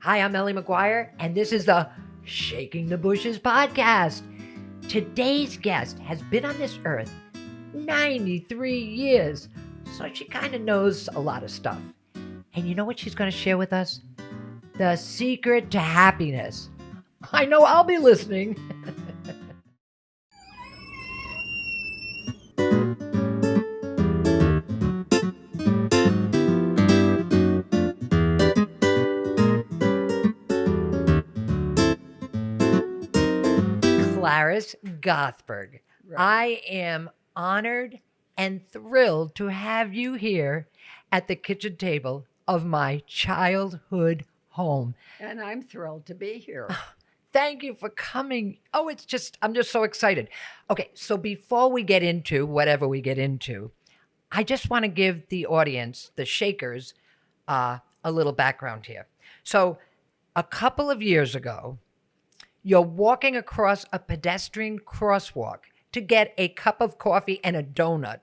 Hi, I'm Ellie McGuire, and this is the Shaking the Bushes podcast. Today's guest has been on this earth 93 years, so she kind of knows a lot of stuff. And you know what she's going to share with us? The secret to happiness. I know I'll be listening. Clarice Gothberg. Right. I am honored and thrilled to have you here at the kitchen table of my childhood home. And I'm thrilled to be here. Thank you for coming. Oh, I'm just so excited. Okay, so before we get into whatever we get into, I just want to give the audience, the Shakers, a little background here. So a couple of years ago, you're walking across a pedestrian crosswalk to get a cup of coffee and a donut.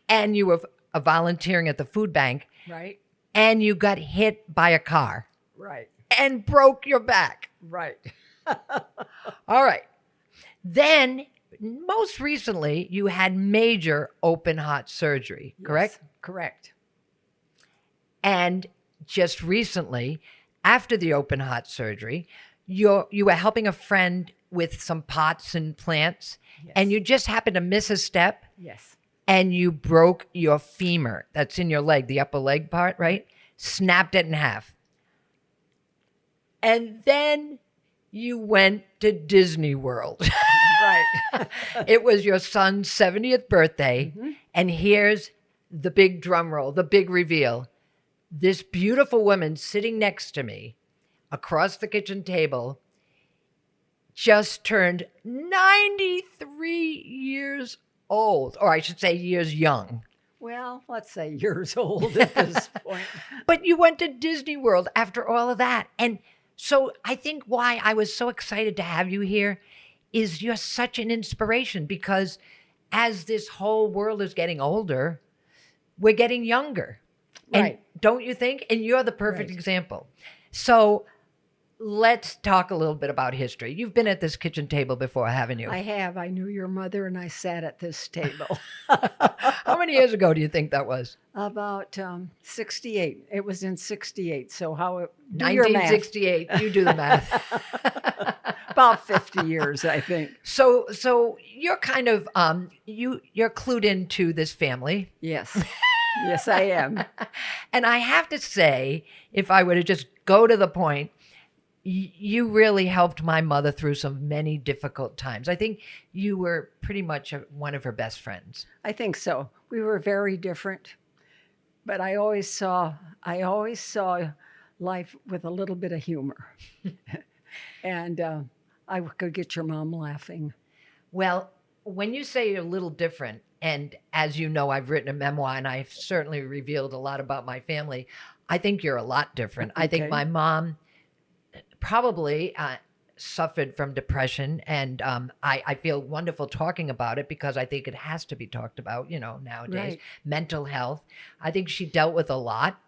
And you were volunteering at the food bank. Right. And you got hit by a car. Right. And broke your back. Right. All right. Then, most recently, you had major open heart surgery, correct? Yes, correct. And just recently, after the open heart surgery, you were helping a friend with some pots and plants, yes. And you just happened to miss a step. Yes. And you broke your femur. That's in your leg, the upper leg part, right? Snapped it in half. And then you went to Disney World. Right. It was your son's 70th birthday. Mm-hmm. And here's the big drum roll, the big reveal. This beautiful woman sitting next to me across the kitchen table just turned 93 years old, or I should say years young. Well, let's say years old at this point. But you went to Disney World after all of that. And so I think why I was so excited to have you here is you're such an inspiration, because as this whole world is getting older, we're getting younger. Right. And don't you think? And you're the perfect example. So let's talk a little bit about history. You've been at this kitchen table before, haven't you? I have. I knew your mother and I sat at this table. How many years ago do you think that was? About 68. It was in 68. So how it 1968. You do the math. About 50 years, I think. So you're kind of you're clued into this family. Yes. Yes, I am. And I have to say, if I were to just go to the point, you really helped my mother through some many difficult times. I think you were pretty much one of her best friends. I think so. We were very different, but I always saw life with a little bit of humor. And I could get your mom laughing. Well, when you say you're a little different, and as you know, I've written a memoir and I've certainly revealed a lot about my family, I think you're a lot different. Okay. I think my mom probably suffered from depression, and I feel wonderful talking about it because I think it has to be talked about, nowadays. Right. Mental health. I think she dealt with a lot.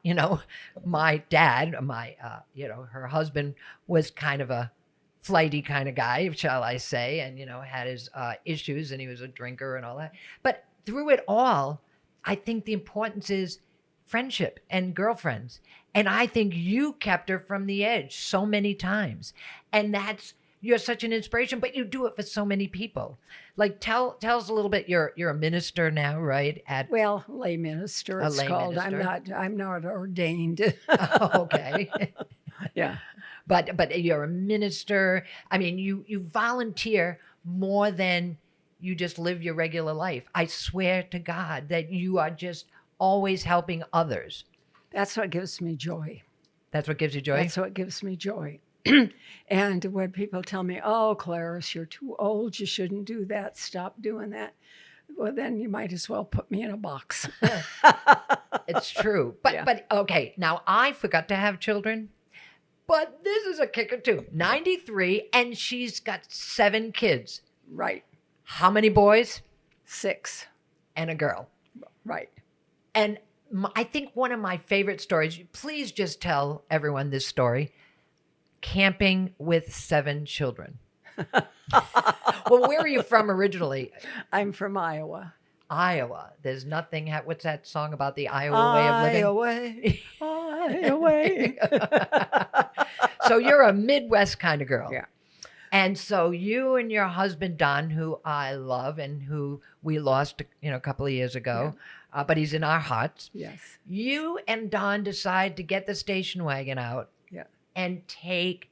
My dad, her husband was kind of a flighty kind of guy, shall I say, and, had his issues, and he was a drinker and all that. But through it all, I think the importance is friendship and girlfriends. And I think you kept her from the edge so many times. And you're such an inspiration, but you do it for so many people. Like tell us a little bit, you're a minister now, right? Lay minister it's called. Minister. I'm not ordained. Oh, okay. Yeah. But you're a minister. I mean, you volunteer more than you just live your regular life. I swear to God that you are just always helping others. That's what gives me joy. That's what gives you joy? That's what gives me joy. And when people tell me, oh, Clarice, you're too old, you shouldn't do that, stop doing that, well, then you might as well put me in a box. It's true. But okay, now I forgot to have children, but this is a kicker too. 93, and she's got 7 kids. Right. How many boys? 6. And a girl. Right. And I think one of my favorite stories, please just tell everyone this story, camping with 7 children. Well, where are you from originally? I'm from Iowa. Iowa. There's nothing, what's that song about the Iowa way of living? Iowa. So you're a Midwest kind of girl. Yeah. And so you and your husband, Don, who I love and who we lost, a couple of years ago, but he's in our hearts. Yes. You and Don decide to get the station wagon out and take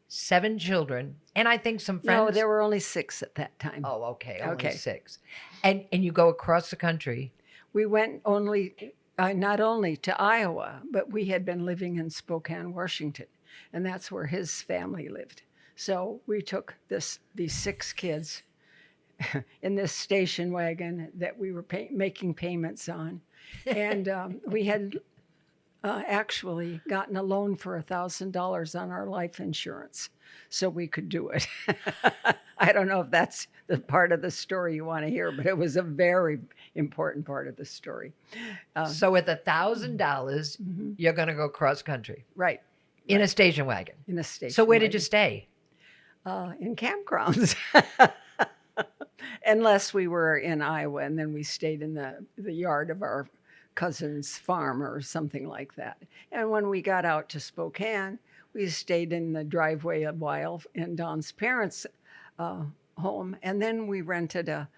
7 children, and I think some friends. No, there were only 6 at that time. Oh, okay, only 6. And you go across the country. We went not only to Iowa, but we had been living in Spokane, Washington, and that's where his family lived. So we took these 6 kids in this station wagon that we were making payments on, and we had actually gotten a loan for $1,000 on our life insurance, so we could do it. I don't know if that's the part of the story you want to hear, but it was a very important part of the story. So with $1,000, you're going to go cross country, right? In a station wagon. In a station. So where did you stay? In campgrounds. Unless we were in Iowa, and then we stayed in the yard of our cousin's farm or something like that. And when we got out to Spokane, we stayed in the driveway a while in Don's parents' home. And then we rented a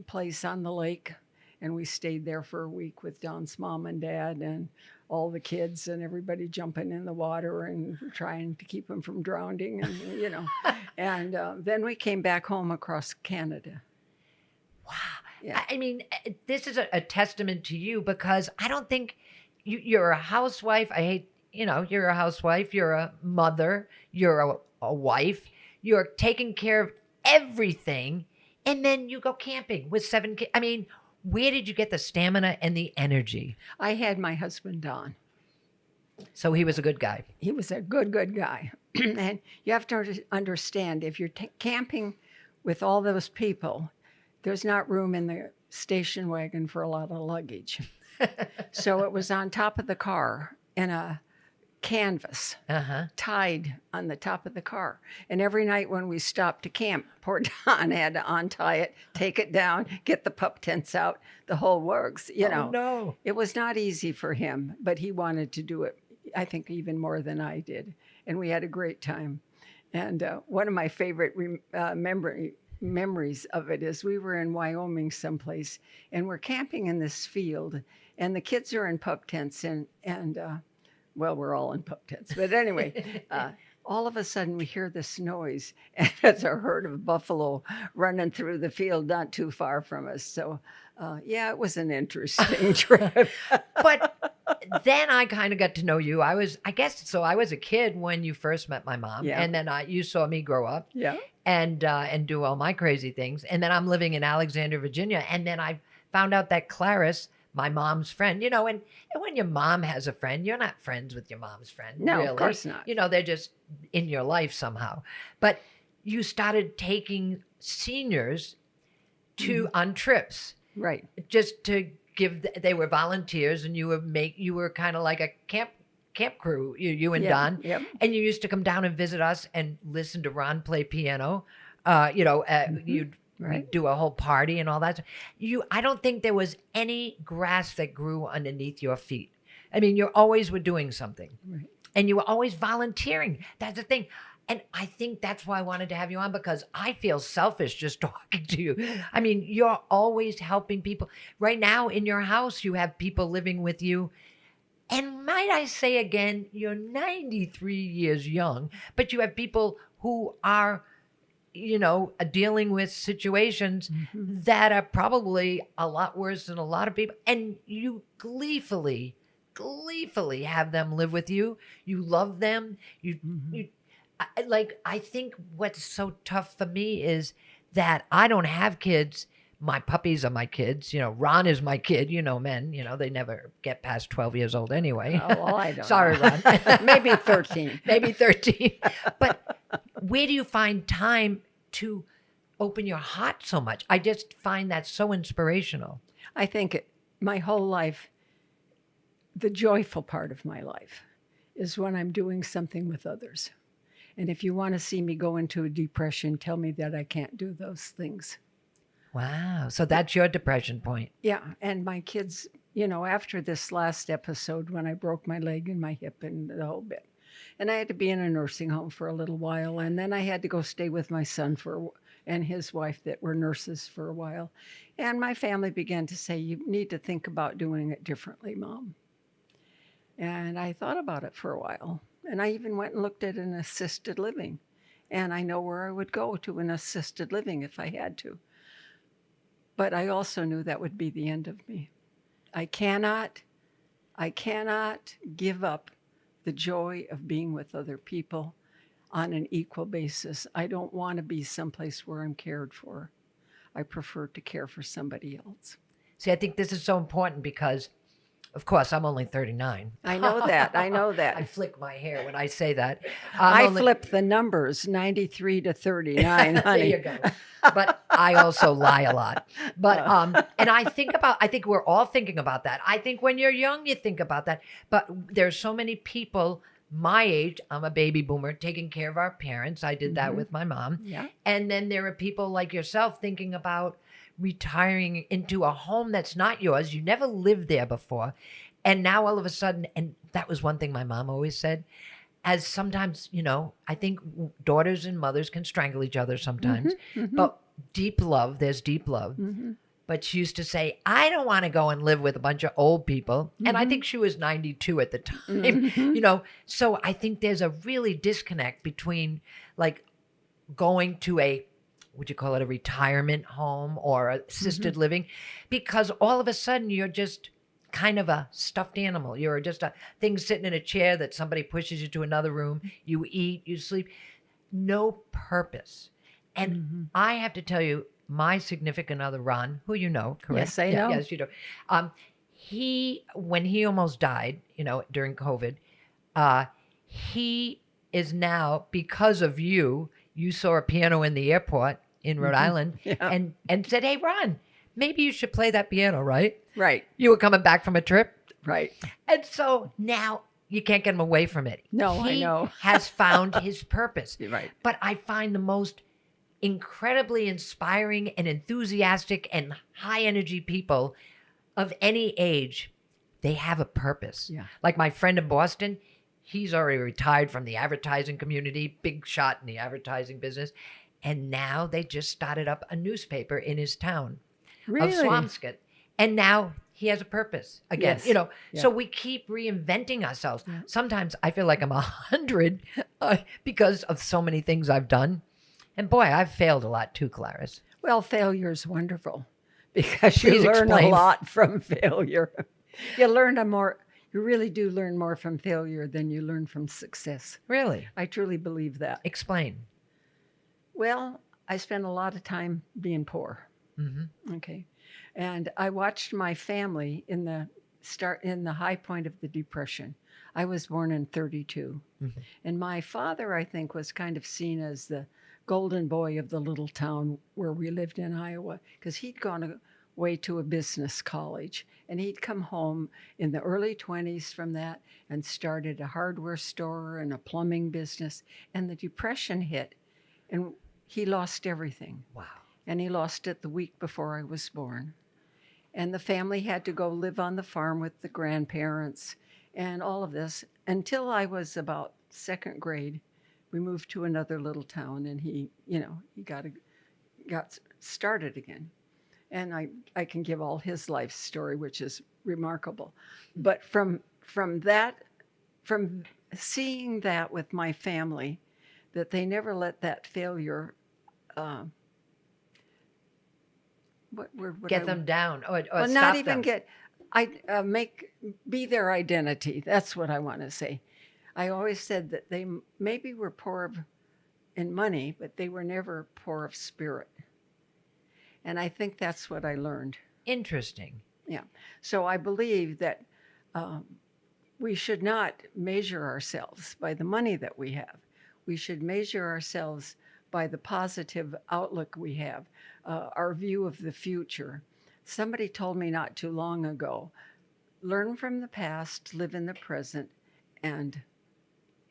place on the lake, and we stayed there for a week with Don's mom and dad and all the kids and everybody jumping in the water and trying to keep them from drowning. And, and then we came back home across Canada. Wow. Yeah. I mean, this is a testament to you, because I don't think you're a housewife. You're a housewife. You're a mother. You're a wife. You're taking care of everything. And then you go camping with 7 kids. I mean, where did you get the stamina and the energy? I had my husband, Don. So he was a good guy. He was a good guy. And you have to understand, if you're camping with all those people, there's not room in the station wagon for a lot of luggage. So it was on top of the car in a canvas tied on the top of the car. And every night when we stopped to camp, poor Don had to untie it, take it down, get the pup tents out, the whole works. Oh, no. It was not easy for him, but he wanted to do it, I think, even more than I did. And we had a great time. And one of my favorite memories of it is we were in Wyoming someplace, and we're camping in this field, and the kids are in pup tents, and well, we're all in pup tents, but anyway, all of a sudden we hear this noise, and it's a herd of buffalo running through the field not too far from us. So it was an interesting trip. But then I kind of got to know you. I was a kid when you first met my mom, and then you saw me grow up, and do all my crazy things. And then I'm living in Alexandria, Virginia, and then I found out that Clarice, my mom's friend, and when your mom has a friend, you're not friends with your mom's friend. No, really. Of course not. They're just in your life somehow. But you started taking seniors on trips. Right. Just to they were volunteers, and you were kind of like a camp crew, you and Don. Yep. And you used to come down and visit us and listen to Ron play piano. You'd do a whole party and all that. I don't think there was any grass that grew underneath your feet. I mean, you always were doing something. Right. And you were always volunteering. That's the thing. And I think that's why I wanted to have you on, because I feel selfish just talking to you. I mean, you're always helping people. Right now in your house, you have people living with you. And might I say again, you're 93 years young, but you have people who are, dealing with situations that are probably a lot worse than a lot of people. And you gleefully have them live with you. You love them. I think what's so tough for me is that I don't have kids. My puppies are my kids. Ron is my kid. Men, they never get past 12 years old anyway. Oh, well, I don't Sorry, know. Ron. Maybe 13. Maybe 13. But where do you find time to open your heart so much? I just find that so inspirational. I think my whole life the joyful part of my life is when I'm doing something with others. And if you want to see me go into a depression, tell me that I can't do those things. Wow. So that's your depression point. Yeah. And my kids, after this last episode when I broke my leg and my hip and the whole bit, and I had to be in a nursing home for a little while. And then I had to go stay with my son and his wife that were nurses for a while. And my family began to say, you need to think about doing it differently, Mom. And I thought about it for a while. And I even went and looked at an assisted living. And I know where I would go to an assisted living if I had to. But I also knew that would be the end of me. I cannot give up the joy of being with other people on an equal basis. I don't want to be someplace where I'm cared for. I prefer to care for somebody else. See, I think this is so important because, of course, I'm only 39. I know that. I flick my hair when I say that. I flip the numbers 93 to 39, honey. There you go. But I also lie a lot. But and I think we're all thinking about that. I think when you're young, you think about that. But there's so many people my age, I'm a baby boomer, taking care of our parents. I did that with my mom. Yeah. And then there are people like yourself thinking about retiring into a home that's not yours. You never lived there before. And now all of a sudden, and that was one thing my mom always said, as sometimes, I think daughters and mothers can strangle each other sometimes, but there's deep love. But she used to say, I don't want to go and live with a bunch of old people. And I think she was 92 at the time, So I think there's a really disconnect between like going to would you call it a retirement home or assisted living? Because all of a sudden you're just kind of a stuffed animal. You're just a thing sitting in a chair that somebody pushes you to another room. You eat, you sleep. No purpose. And I have to tell you, my significant other, Ron, who you know, correct? Yes, I know. Yes, you do. When he almost died, during COVID, he is now, because of you saw a piano in the airport in Rhode Island and said, hey, Ron, maybe you should play that piano, right? Right. You were coming back from a trip. Right. And so now you can't get him away from it. No, I know. He has found his purpose. You're right. But I find the most incredibly inspiring and enthusiastic and high energy people of any age, they have a purpose. Yeah. Like my friend in Boston, he's already retired from the advertising community, big shot in the advertising business. And now they just started up a newspaper in his town Really? of Swampscott. And now he has a purpose again, Yes. So we keep reinventing ourselves. Yeah. Sometimes I feel like I'm 100 because of so many things I've done. And boy, I've failed a lot too, Clarice. Well, failure is wonderful because you learn a lot from failure. You really do learn more from failure than you learn from success. Really? I truly believe that. Explain. Well, I spent a lot of time being poor. Okay. And I watched my family in the high point of the Depression. I was born in 32. And my father, I think, was kind of seen as the golden boy of the little town where we lived in Iowa, because he'd gone away to a business college and he'd come home in the early 20s from that and started a hardware store and a plumbing business. And the Depression hit and he lost everything. Wow. And he lost it the week before I was born. And the family had to go live on the farm with the grandparents and all of this until I was about second grade. We moved to another little town and he got started again. And I can give all his life story, which is remarkable. But from seeing that with my family, that they never let that failure get them down or well, stop not even them. Be their identity. That's what I want to say. I always said that they maybe were poor in money, but they were never poor of spirit. And I think that's what I learned. Interesting. Yeah. So I believe that we should not measure ourselves by the money that we have. We should measure ourselves by the positive outlook we have, our view of the future. Somebody told me not too long ago, learn from the past, live in the present, and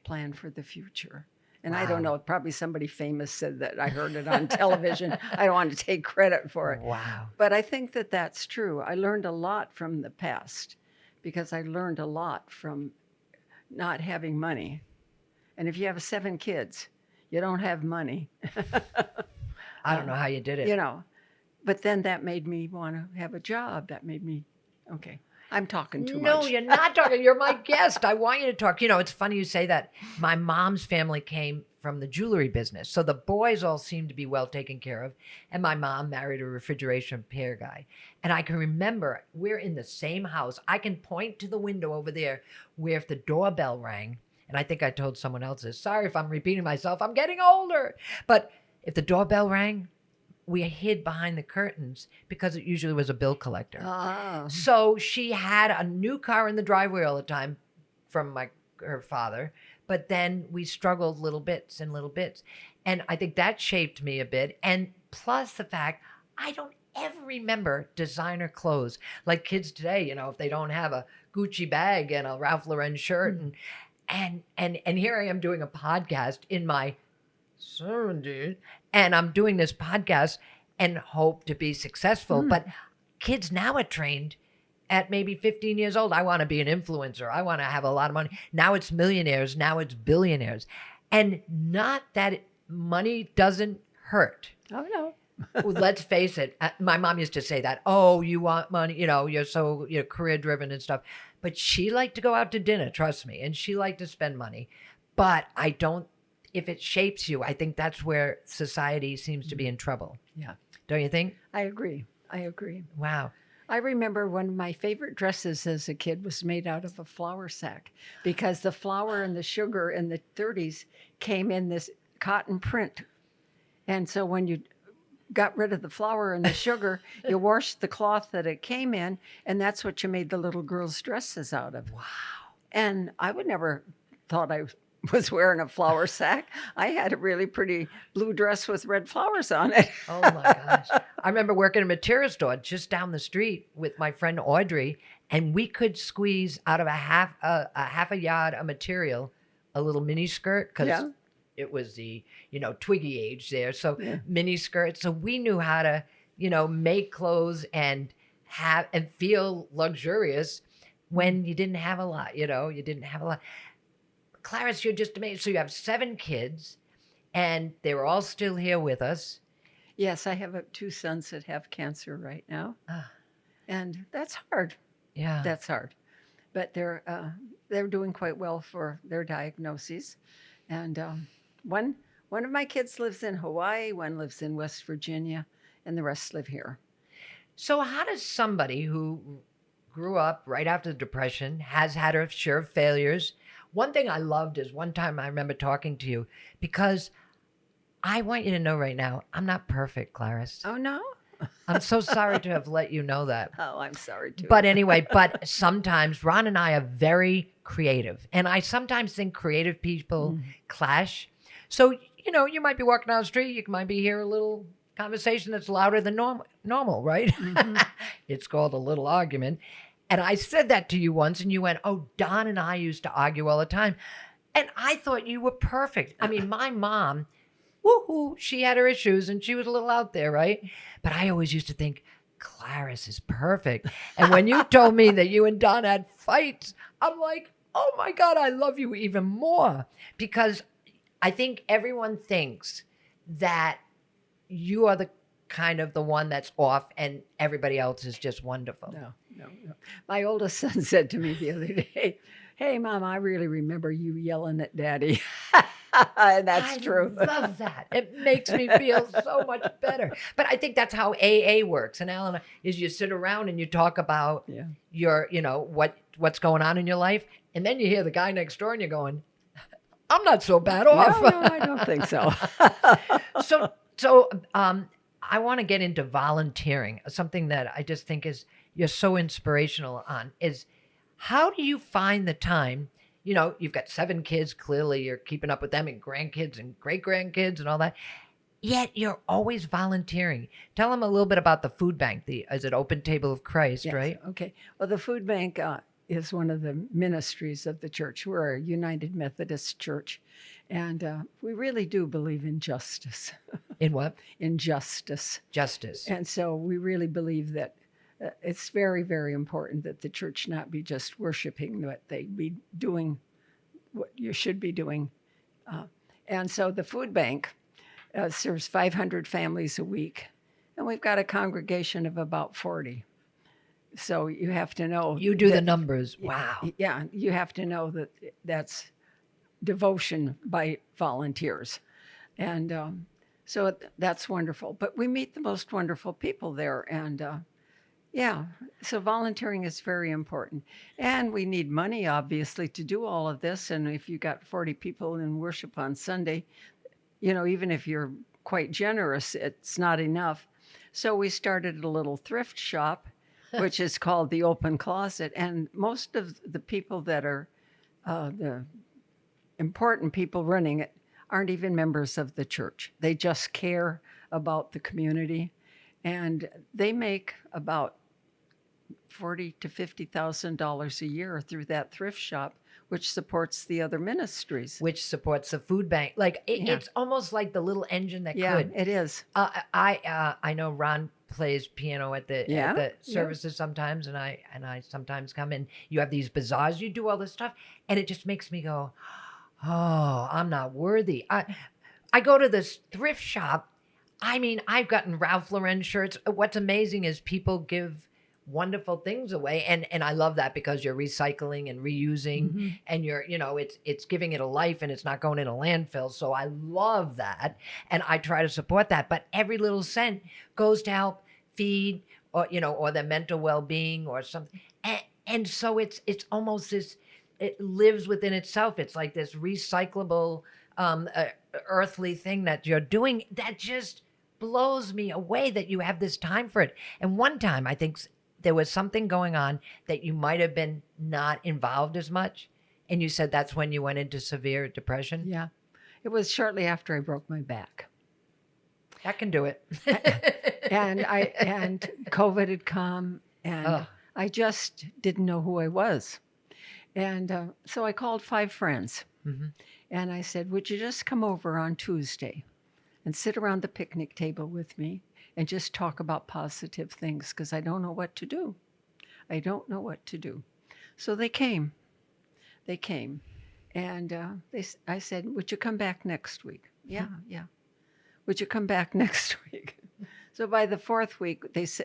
plan for the future. And I don't Wow. know, probably somebody famous said that. I heard it on television. I don't want to take credit for it. Wow. But I think that that's true. I learned a lot from the past because I learned a lot from not having money. And if you have 7 kids, you don't have money. I don't know how you did it. You know, but then that made me want to have a job. That made me, okay, I'm talking too No, much. you're not talking. You're my guest. I want you to talk. You know, it's funny you say that. My mom's family came from the jewelry business. So the boys all seemed to be well taken care of. And my mom married a refrigeration repair guy. And I can remember we're in the same house. I can point to the window over there where if the doorbell rang, and I think I told someone else this. Sorry if I'm repeating myself. I'm getting older. But if the doorbell rang, we hid behind the curtains because it usually was a bill collector. Ah, So she had a new car in the driveway all the time from her father, but then we struggled little bits and little bits. And I think that shaped me a bit. And plus the fact I don't ever remember designer clothes like kids today, you know, if they don't have a Gucci bag and a Ralph Lauren shirt and here I am doing a podcast in my 70s and I'm doing this podcast and hope to be successful. But kids now are trained at maybe 15 years old. I want to be an influencer. I want to have a lot of money. Now it's millionaires. Now it's billionaires. And not that money doesn't hurt. oh no. Well, let's face it. My mom used to say that, oh, you want money, you know, you're career driven and stuff. But she liked to go out to dinner, trust me. And she liked to spend money. But I don't, if it shapes you, I think that's where society seems to be in trouble. Yeah, Don't you think? I agree. I agree. Wow. I remember one of my favorite dresses as a kid was made out of a flour sack because the flour and the sugar in the 30s came in this cotton print. And so when you got rid of the flour and the sugar, you washed the cloth that it came in, and that's what you made the little girls' dresses out of. Wow. And I would never thought I was wearing a flour sack. I had a really pretty blue dress with red flowers on it. Oh my gosh. I remember working in a material store just down the street with my friend Audrey, and we could squeeze out of a half a yard of material a little mini skirt because Yeah. it was the, you know, Twiggy age there. So Yeah. mini skirts. So we knew how to, you know, make clothes and have and feel luxurious when you didn't have a lot, you know, you didn't have a lot. Clarice, you're just amazing. So you have 7 kids and they're all still here with us. Yes, I have 2 sons that have cancer right now. Ah. And that's hard. Yeah. That's hard. But they're doing quite well for their diagnoses. And one of my kids lives in Hawaii, one lives in West Virginia, and the rest live here. So how does somebody who grew up right after the Depression, has had her share of failures? One thing I loved is one time I remember talking to you because I want you to know right now, I'm not perfect, Clarice. Oh, no? I'm so sorry to have let you know that. Oh, I'm sorry too. But anyway, but sometimes Ron and I are very creative. And I sometimes think creative people clash. So, you know, you might be walking down the street, you might be hearing a little conversation that's louder than normal, right? It's called a little argument. And I said that to you once and you went, oh, Don and I used to argue all the time. And I thought you were perfect. I mean, my mom, woohoo, she had her issues and she was a little out there, right? But I always used to think, Clarice is perfect. And when you told me that you and Don had fights, I'm like, oh my God, I love you even more. Because I think everyone thinks that you are the kind of the one that's off and everybody else is just wonderful. No. My oldest son said to me the other day, hey, Mom, I really remember you yelling at Daddy. And that's true. I love that. It makes me feel so much better. But I think that's how AA works. And Alan, is you sit around and you talk about your, you know, what's going on in your life. And then you hear the guy next door and you're going, I'm not so bad off. No, I don't think so. So I want to get into volunteering. Something that I just think is you're so inspirational on is how do you find the time? You know, you've got 7 kids. Clearly, you're keeping up with them and grandkids and great grandkids and all that. yet you're always volunteering. Tell them a little bit about the food bank. Is it Open Table of Christ, Yes. right? Okay. Well, the food bank is one of the ministries of the church. We're a United Methodist church, and we really do believe in justice. In what? In justice. Justice. And so we really believe that it's very, very important that the church not be just worshiping, but they be doing what you should be doing. And so the food bank serves 500 families a week, and we've got a congregation of about 40. So you have to know. You do the numbers. Wow. Yeah, you have to know that that's devotion by volunteers. And so that's wonderful. But we meet the most wonderful people there. And yeah, so volunteering is very important. And we need money, obviously, to do all of this. And if you got 40 people in worship on Sunday, even if you're quite generous, it's not enough. So we started a little thrift shop, which is called the Open Closet. And most of the people that are the important people running it aren't even members of the church. They just care about the community. And they make about $40,000 to $50,000 a year through that thrift shop, which supports the other ministries. Which supports the food bank. Like it's almost like the little engine that could. Yeah, it is. I know Ron plays piano at the services sometimes, and I sometimes come in. You have these bazaars, you do all this stuff, and it just makes me go, oh, I'm not worthy. I go to this thrift shop. I mean, I've gotten Ralph Lauren shirts. What's amazing is people give wonderful things away, and I love that because you're recycling and reusing, and you're it's giving it a life, and it's not going in a landfill. So I love that, and I try to support that. But every little cent goes to help feed or their mental well-being or something, and so it's almost this. It lives within itself. It's like this recyclable, earthly thing that you're doing that just blows me away that you have this time for it. And one time, I think there was something going on that you might have been not involved as much. And you said that's when you went into severe depression? Yeah. It was shortly after I broke my back. That can do it. and COVID had come, and I just didn't know who I was. And so I called 5 friends, and I said, would you just come over on Tuesday and sit around the picnic table with me and just talk about positive things, because I don't know what to do. I don't know what to do. So they came. And I said, would you come back next week? Yeah. Would you come back next week? So by the 4th week,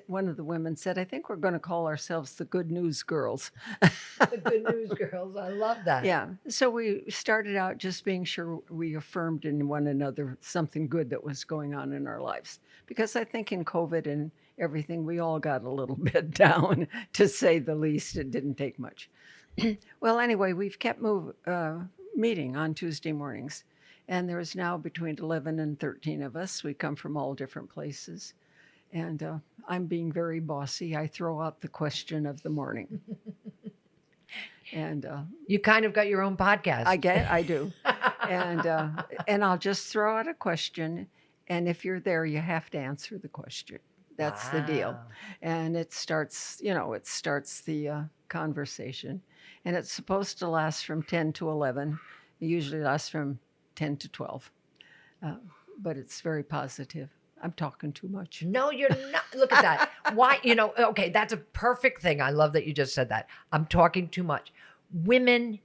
one of the women said, I think we're going to call ourselves the Good News Girls. The Good News Girls. I love that. Yeah. So we started out just being sure we affirmed in one another something good that was going on in our lives. Because I think in COVID and everything, we all got a little bit down, to say the least. It didn't take much. Well, anyway, we've kept meeting on Tuesday mornings. And there's now between 11 and 13 of us. We come from all different places. And I'm being very bossy. I throw out the question of the morning. And you kind of got your own podcast. I do. And I'll just throw out a question. And if you're there, you have to answer the question. That's the deal. And it starts the conversation. And it's supposed to last from 10 to 11. It usually lasts from 10 to 12. But it's very positive. I'm talking too much. No, you're not. Look at that. Why, okay, that's a perfect thing. I love that you just said that. I'm talking too much. Women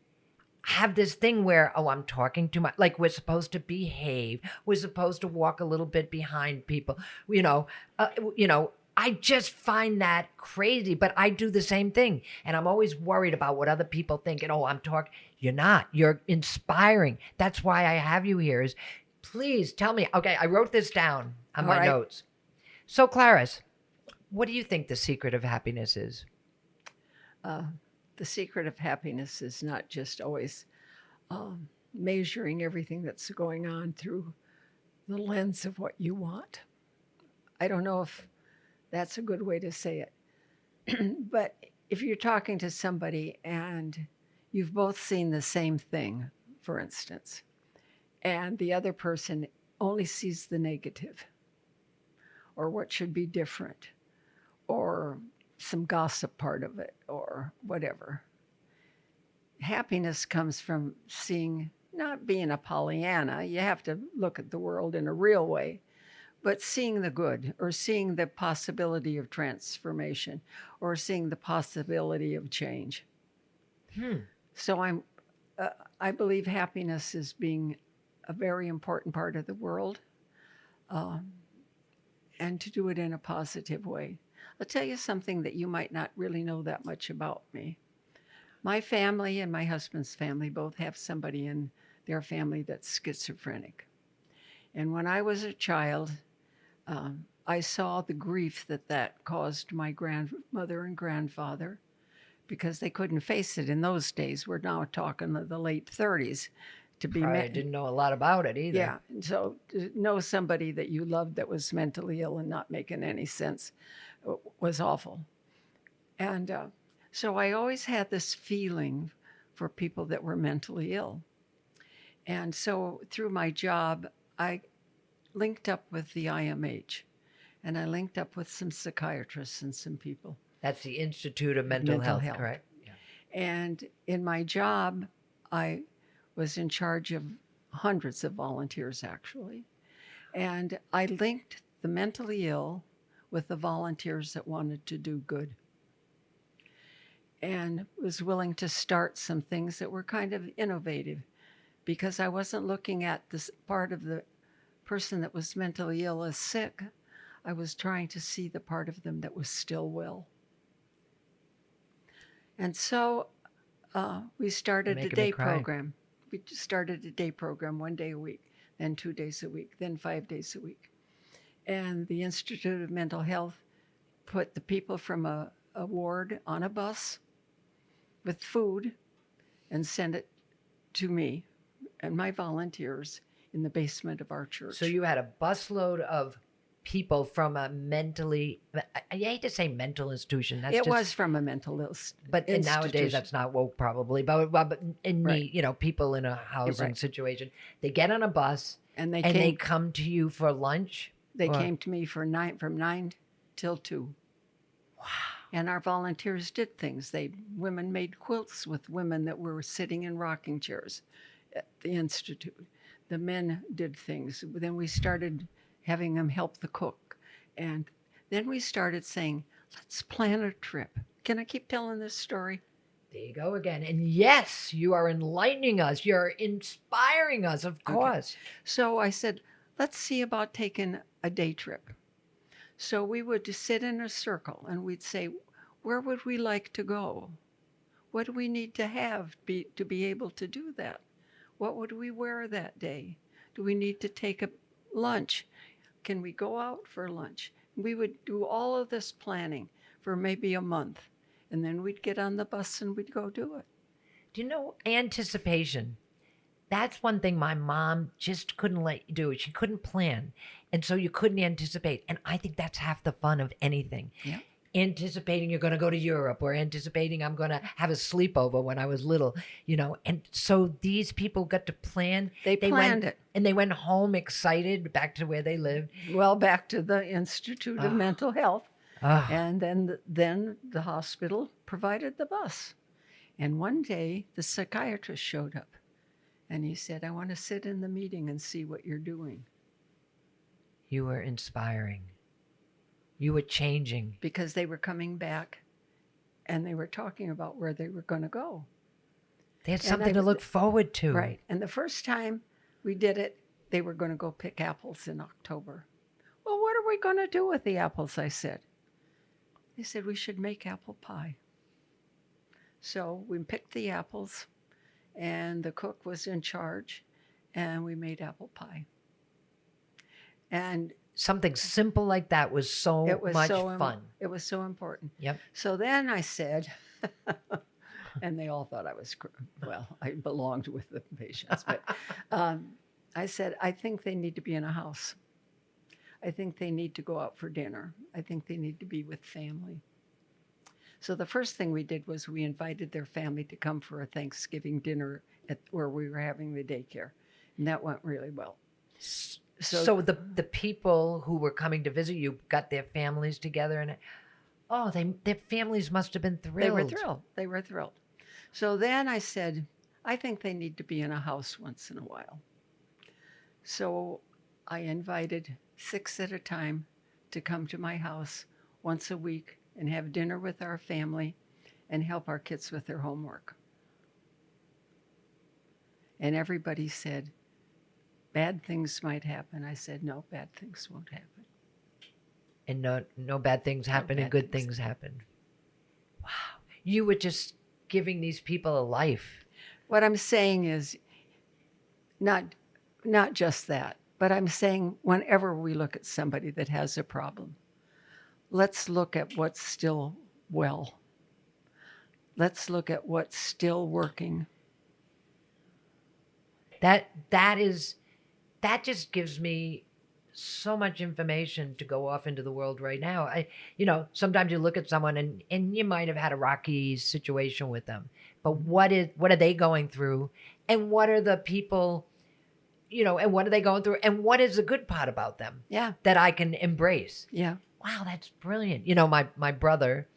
have this thing where, I'm talking too much. Like, we're supposed to behave. We're supposed to walk a little bit behind people. I just find that crazy, but I do the same thing. And I'm always worried about what other people think. And, I'm talking. You're not. You're inspiring. That's why I have you here is, please tell me. Okay, I wrote this down on my notes. So, Clarice, what do you think the secret of happiness is? The secret of happiness is not just always measuring everything that's going on through the lens of what you want. I don't know if that's a good way to say it. But if you're talking to somebody and you've both seen the same thing, for instance, and the other person only sees the negative or what should be different or some gossip part of it or whatever. Happiness comes from seeing, not being a Pollyanna, you have to look at the world in a real way, but seeing the good or seeing the possibility of transformation or seeing the possibility of change. So I believe happiness is being a very important part of the world, and to do it in a positive way. I'll tell you something that you might not really know that much about me. My family and my husband's family both have somebody in their family that's schizophrenic. And when I was a child, I saw the grief that caused my grandmother and grandfather because they couldn't face it in those days. We're now talking the late 30s. To be Probably didn't know a lot about it either. Yeah, and so to know somebody that you loved that was mentally ill and not making any sense was awful. And so I always had this feeling for people that were mentally ill. And so through my job, I linked up with the IMH and I linked up with some psychiatrists and some people. That's the Institute of Mental Health, correct? Yeah. And in my job, I was in charge of hundreds of volunteers, actually. And I linked the mentally ill with the volunteers that wanted to do good. And was willing to start some things that were kind of innovative because I wasn't looking at this part of the person that was mentally ill as sick. I was trying to see the part of them that was still well. And so we started a day program. We started a day program 1 day a week, then 2 days a week, then 5 days a week. And the Institute of Mental Health put the people from a ward on a bus with food and sent it to me and my volunteers in the basement of our church. So you had a busload of people from a mentally, I hate to say mental institution. It was from a mental institution. But nowadays that's not woke probably. But in Right. people in a housing Right. situation, they get on a bus And they come to you for lunch. They came to me from 9 till 2. Wow. And our volunteers did things. Women made quilts with women that were sitting in rocking chairs at the Institute. The men did things. Then we started having them help the cook. And then we started saying, let's plan a trip. Can I keep telling this story? There you go again. And yes, you are enlightening us. You're inspiring us, of course. Okay. So I said, let's see about taking a day trip. So we would just sit in a circle and we'd say, where would we like to go? What do we need to have to be able to do that? What would we wear that day? Do we need to take a lunch? Can we go out for lunch? We would do all of this planning for maybe a month. And then we'd get on the bus and we'd go do it. Do you know anticipation? That's one thing my mom just couldn't let you do. She couldn't plan. And so you couldn't anticipate. And I think that's half the fun of anything. Yeah. Anticipating you're going to go to Europe or anticipating I'm going to have a sleepover when I was little, And so these people got to plan. They planned it. And they went home excited back to where they lived. Well, back to the Institute of Mental Health. And then the hospital provided the bus. And one day the psychiatrist showed up and he said, I want to sit in the meeting and see what you're doing. You were inspiring. You were changing. Because they were coming back and they were talking about where they were going to go. They had something to look forward to. Right. And the first time we did it, they were going to go pick apples in October. Well, what are we going to do with the apples? I said. They said we should make apple pie. So we picked the apples and the cook was in charge and we made apple pie. And something simple like that was so much fun. It was so important. Yep. So then I said, and they all thought I was, I belonged with the patients, but I said, I think they need to be in a house. I think they need to go out for dinner. I think they need to be with family. So the first thing we did was we invited their family to come for a Thanksgiving dinner where we were having the daycare. And that went really well. So the people who were coming to visit you got their families together, and their families must have been thrilled. They were thrilled. They were thrilled. So then I said, I think they need to be in a house once in a while. So I invited 6 at a time to come to my house once a week and have dinner with our family and help our kids with their homework. And everybody said, bad things might happen. I said, no, bad things won't happen. And no bad things happen, and good things happen. Wow. You were just giving these people a life. What I'm saying is not just that, but I'm saying whenever we look at somebody that has a problem, let's look at what's still well. Let's look at what's still working. That just gives me so much information to go off into the world right now. Sometimes you look at someone and you might have had a rocky situation with them, but what are they going through, and what are the people, and what are they going through, and what is the good part about them? Yeah. That I can embrace. Yeah. Wow, that's brilliant. My brother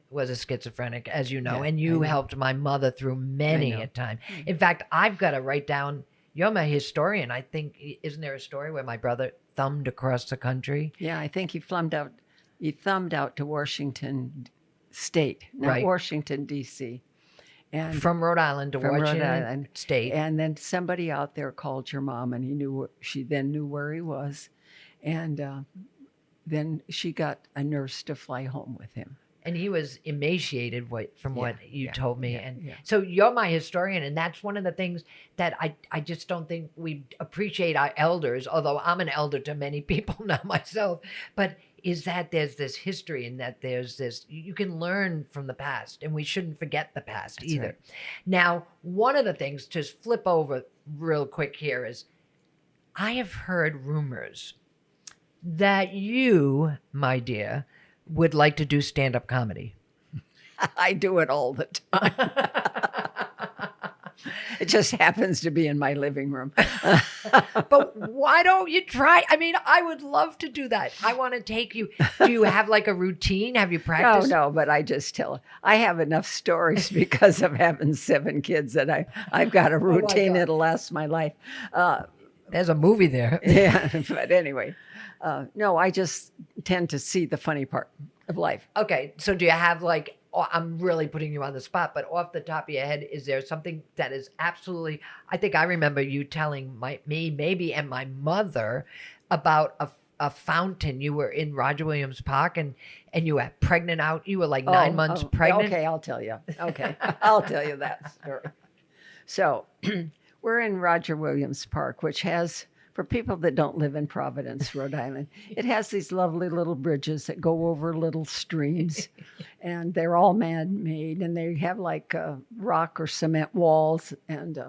was a schizophrenic, as you know, Yeah, and you helped my mother through many a time. In fact, I've got to write down, you're my historian. I think, isn't there a story where my brother thumbed across the country? Yeah, I think he thumbed out to Washington State, not Right. Washington, D.C. And From Rhode Island to Washington State. And then somebody out there called your mom, and she then knew where he was. And then she got a nurse to fly home with him. And he was emaciated from what you told me. Yeah. So you're my historian, and that's one of the things that I just don't think we appreciate our elders, although I'm an elder to many people now myself, but is that there's this history, and that there's this, you can learn from the past, and we shouldn't forget the past That's either. right. Now, one of the things to flip over real quick here is I have heard rumors that you, my dear, would like to do stand-up comedy. I do it all the time. It just happens to be in my living room. But why don't you try? I mean, I would love to do that. I want to take you. Do you have like a routine? Have you practiced? No, but I just I have enough stories because of having 7 kids that I've got a routine that'll last my life. There's a movie there. Yeah, but anyway, no, I just tend to see the funny part of life. Okay, so do you have like, I'm really putting you on the spot, but off the top of your head, is there something that is absolutely, I think I remember you telling me maybe and my mother about a fountain. You were in Roger Williams Park and you were pregnant out. You were like 9 months pregnant. Okay, I'll tell you. Okay, I'll tell you that story. So we're in Roger Williams Park, which has, for people that don't live in Providence, Rhode Island, it has these lovely little bridges that go over little streams, and they're all man-made, and they have like rock or cement walls. And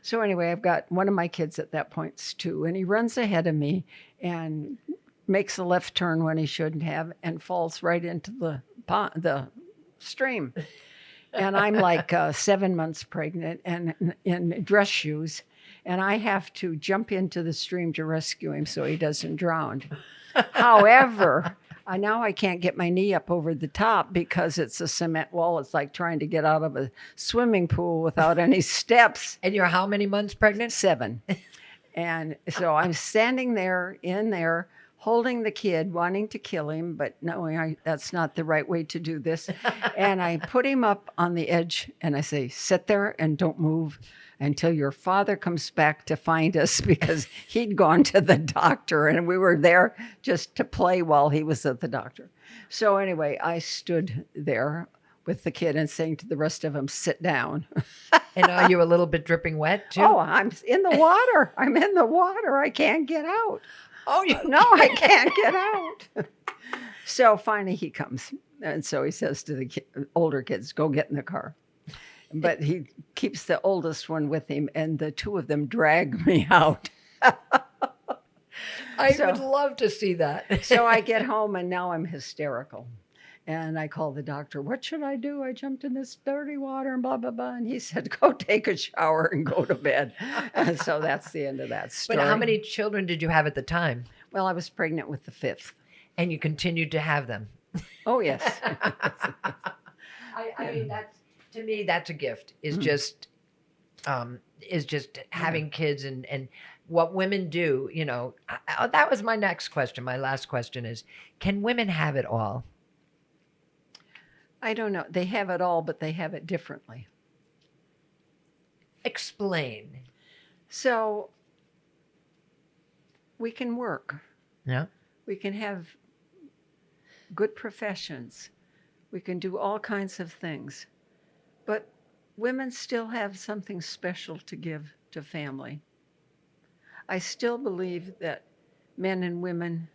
so anyway, I've got one of my kids at that point's 2, and he runs ahead of me and makes a left turn when he shouldn't have and falls right into the stream. And I'm like 7 months pregnant and in dress shoes. And I have to jump into the stream to rescue him so he doesn't drown. However, now I can't get my knee up over the top because it's a cement wall. It's like trying to get out of a swimming pool without any steps. And you're how many months pregnant? 7. And so I'm standing there in there holding the kid, wanting to kill him, but knowing that's not the right way to do this. And I put him up on the edge and I say, sit there and don't move until your father comes back to find us, because he'd gone to the doctor and we were there just to play while he was at the doctor. So anyway, I stood there with the kid and saying to the rest of them, sit down. And are you a little bit dripping wet too? Oh, I'm in the water. I'm in the water. I can't get out. Oh, no, I can't get out. So finally he comes. And so he says to the older kids, go get in the car. But he keeps the oldest one with him, and the 2 of them drag me out. I would love to see that. So I get home, and now I'm hysterical. And I called the doctor. What should I do? I jumped in this dirty water and blah, blah, blah. And he said, go take a shower and go to bed. And so that's the end of that story. But how many children did you have at the time? Well, I was pregnant with the 5th. And you continued to have them? Oh, yes. I mean, to me, that's a gift, is just having kids and what women do, you know. That was my next question. My last question is, can women have it all? I don't know. They have it all, but they have it differently. Explain. So we can work. Yeah. We can have good professions. We can do all kinds of things. But women still have something special to give to family. I still believe that men and women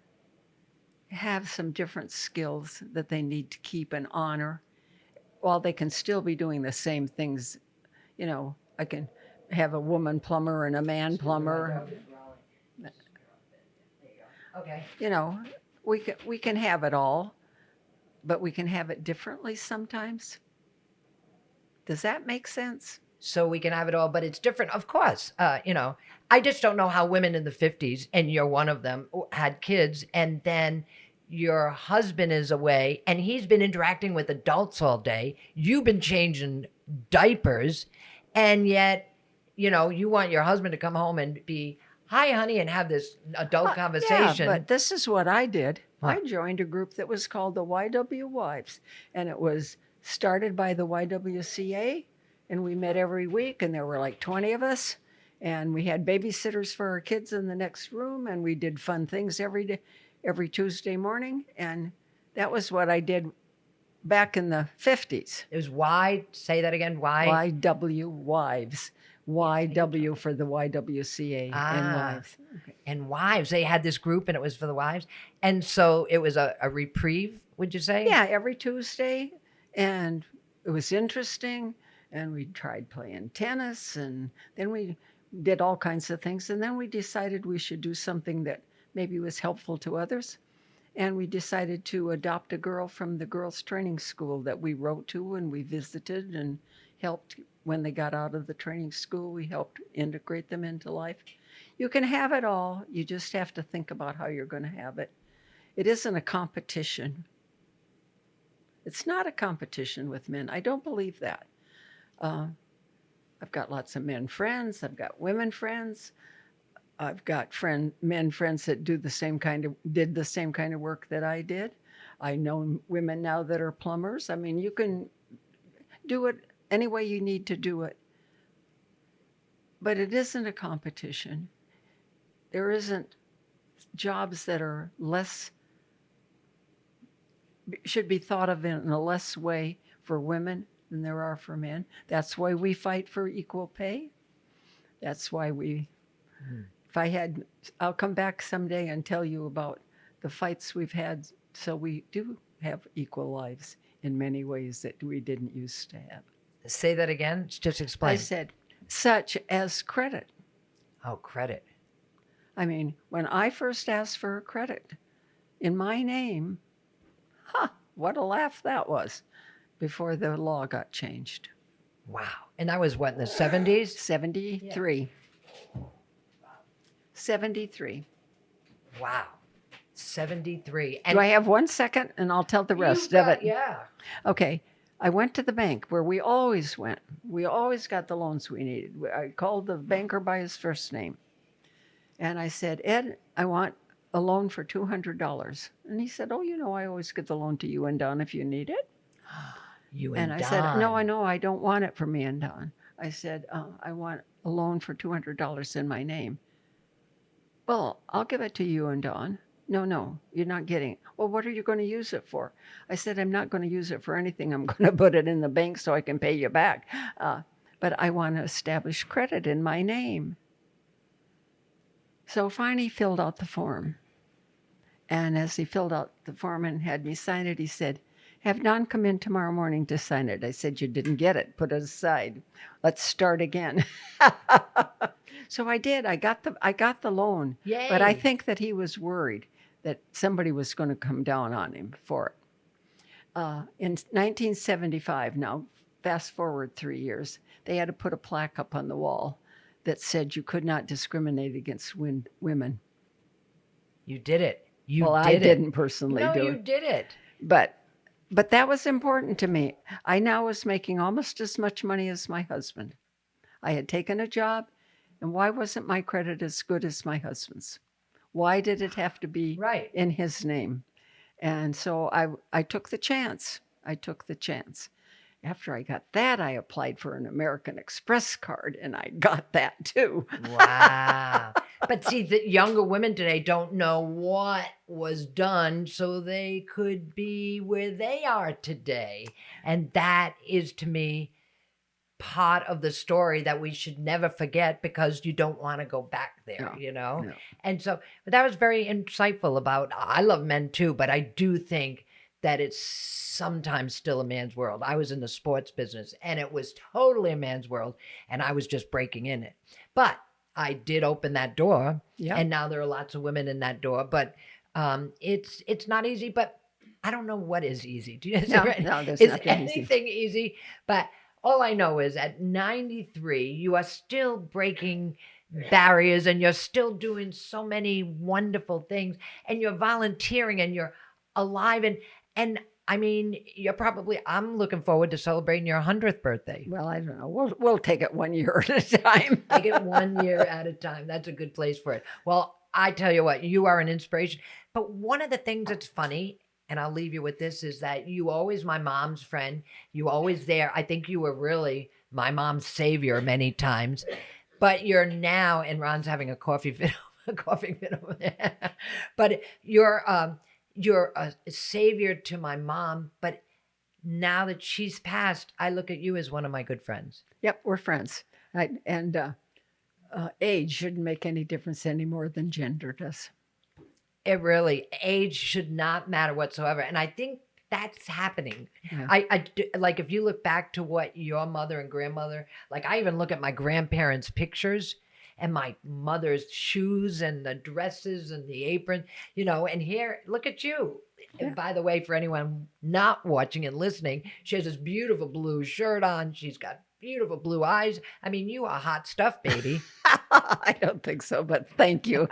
have some different skills that they need to keep and honor, while they can still be doing the same things. You know, I can have a woman plumber and a man plumber. Okay. You know, we can have it all, but we can have it differently sometimes. Does that make sense? So we can have it all, but it's different, of course. You know, I just don't know how women in the 50s, and you're one of them, had kids, and then your husband is away, and he's been interacting with adults all day. You've been changing diapers, and yet, you know, you want your husband to come home and be, hi, honey, and have this adult conversation. Yeah, but this is what I did. What? I joined a group that was called the YW Wives, and it was started by the YWCA, and we met every week, and there were like 20 of us, and we had babysitters for our kids in the next room, and we did fun things every day, every Tuesday morning, and that was what I did back in the 50s. It was Y, say that again, Y? YW Wives. YW for the YWCA and Wives. Okay. And wives, they had this group, and it was for the wives. And so it was a reprieve, would you say? Yeah, every Tuesday, and it was interesting, and we tried playing tennis, and then we did all kinds of things, and then we decided we should do something that maybe was helpful to others, and we decided to adopt a girl from the girls' training school that we wrote to, and we visited and helped. When they got out of the training school, we helped integrate them into life. You can have it all. You just have to think about how you're going to have it. It isn't a competition. It's not a competition with men. I don't believe that. I've got lots of men friends. I've got women friends. I've got men friends that did the same kind of work that I did. I know women now that are plumbers. I mean, you can do it any way you need to do it. But it isn't a competition. There isn't jobs that are should be thought of in a less way for women than there are for men. That's why we fight for equal pay. That's why I'll come back someday and tell you about the fights we've had, so we do have equal lives in many ways that we didn't used to have. Say that again. Just explain. I said, such as credit. Oh, credit. I mean, when I first asked for a credit in my name, what a laugh that was before the law got changed. Wow. And that was what, in the 70s? 73. Yeah. 73. Wow. 73. Do I have 1 second and I'll tell the rest of it? Yeah. Okay. I went to the bank where we always went. We always got the loans we needed. I called the banker by his first name. And I said, Ed, I want a loan for $200. And he said, oh, you know, I always get the loan to you and Don if you need it. And I said, no, I know, I don't want it for me and Don. I said, I want a loan for $200 in my name. Well, I'll give it to you and Don. No, you're not getting it. Well, what are you going to use it for? I said, I'm not going to use it for anything. I'm going to put it in the bank so I can pay you back. But I want to establish credit in my name. So finally he filled out the form. And as he filled out the form and had me sign it, he said, have Don come in tomorrow morning to sign it. I said, you didn't get it. Put it aside. Let's start again. So I did. I got the loan. Yay. But I think that he was worried that somebody was going to come down on him for it. In 1975, now fast forward 3 years, they had to put a plaque up on the wall that said you could not discriminate against women. You did it. You well, did I it. didn't personally No, do you it, did it. but that was important to me. I now was making almost as much money as my husband. I had taken a job, and why wasn't my credit as good as my husband's? Why did it have to be Right. in his name? And so I took the chance. I took the chance. After I got that, I applied for an American Express card, and I got that too. Wow. But see, the younger women today don't know what was done so they could be where they are today. And that is, to me, part of the story that we should never forget, because you don't want to go back there, No. And so that was very insightful about, I love men too, but I do think that it's sometimes still a man's world. I was in the sports business and it was totally a man's world, and I was just breaking in it. But I did open that door, and now there are lots of women in that door, but it's not easy, but I don't know what is easy. Do you No, there's is nothing easy. anything easy? But all I know is at 93, you are still breaking barriers, and you're still doing so many wonderful things, and you're volunteering, and you're alive. And I mean, I'm looking forward to celebrating your 100th birthday. Well, I don't know. We'll take it 1 year at a time. Take it 1 year at a time. That's a good place for it. Well, I tell you what, you are an inspiration. But one of the things that's funny, and I'll leave you with this, is that you always my mom's friend. You always there. I think you were really my mom's savior many times. But you're now, and Ron's having a coffee fit over there. But you're a savior to my mom. But now that she's passed, I look at you as one of my good friends. Yep, we're friends. Age shouldn't make any difference any more than gender does. Age should not matter whatsoever. And I think that's happening. Yeah. I like, if you look back to what your mother and grandmother, like I even look at my grandparents' pictures and my mother's shoes and the dresses and the apron, and here, look at you. Yeah. And by the way, for anyone not watching and listening, she has this beautiful blue shirt on. She's got beautiful blue eyes. I mean, you are hot stuff, baby. I don't think so, but thank you.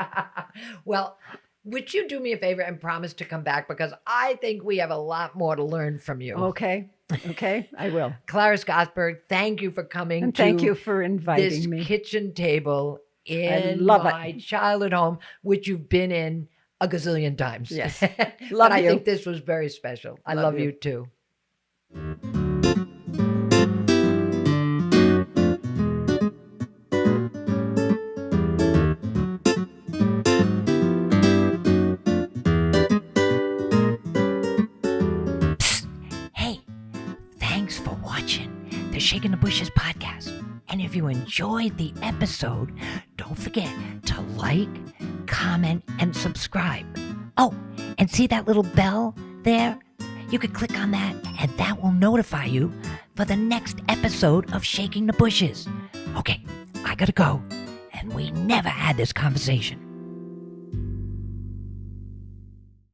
Well, would you do me a favor and promise to come back? Because I think we have a lot more to learn from you. Okay, I will. Clarice Gothberg, thank you for coming. And thank you for inviting me. This kitchen table in love my childhood home, which you've been in a gazillion times. Yes. But I think this was very special. I love you too. Shaking the Bushes podcast. And if you enjoyed the episode, don't forget to like, comment, and subscribe. Oh, and see that little bell there? You could click on that, and that will notify you for the next episode of Shaking the Bushes. Okay, I gotta go. And we never had this conversation.